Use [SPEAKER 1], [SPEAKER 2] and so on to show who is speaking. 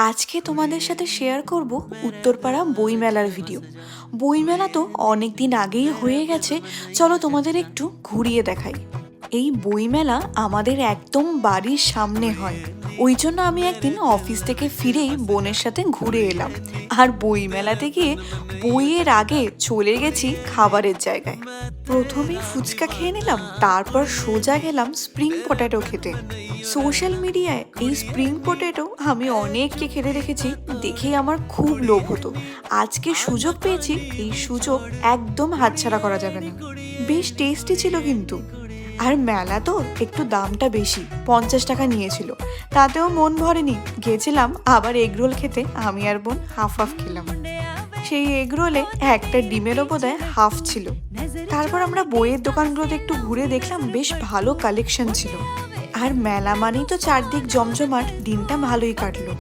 [SPEAKER 1] আজকে তোমাদের সাথে শেয়ার করব উত্তরপাড়া বইমেলার ভিডিও। বইমেলা তো অনেক দিন আগেই হয়ে গেছে, চলো তোমাদের একটু ঘুরিয়ে দেখাই। এই বইমেলা আমাদের একদম বাড়ির সামনে হয়, ওই জন্য আমি একদিন অফিস থেকে ফিরেই বোনের সাথে ঘুরে এলাম। আর বইমেলাতে গিয়ে বইয়ের আগে চলে গেছি খাবারের জায়গায়। প্রথমে ফুচকা খেয়ে নিলাম, তারপর সোজা গেলাম স্প্রিং পটেটো খেতে। সোশ্যাল মিডিয়ায় এই স্প্রিং পটেটো আমি অনেককে খেতে দেখেছি, দেখেই আমার খুব লোভ হতো। আজকে সুযোগ পেয়েছি, এই সুযোগ একদম হাতছাড়া করা যাবে না। বেশ টেস্টি ছিল কিন্তু। আর মেলা তো একটু দামটা বেশি, 50 টাকা নিয়েছিল, তাতেও মন ভরেনি। গেছিলাম আবার এগরোল খেতে, আমি আর বোন হাফ হাফ খেলাম। সেই এগরোলে একটা ডিমেরও বোধহয় হাফ ছিল। তারপর আমরা বইয়ের দোকানগুলোতে একটু ঘুরে দেখলাম, বেশ ভালো কালেকশন ছিল। আর মেলা মানেই তো চারদিক জমজমাট, দিনটা ভালোই কাটলো।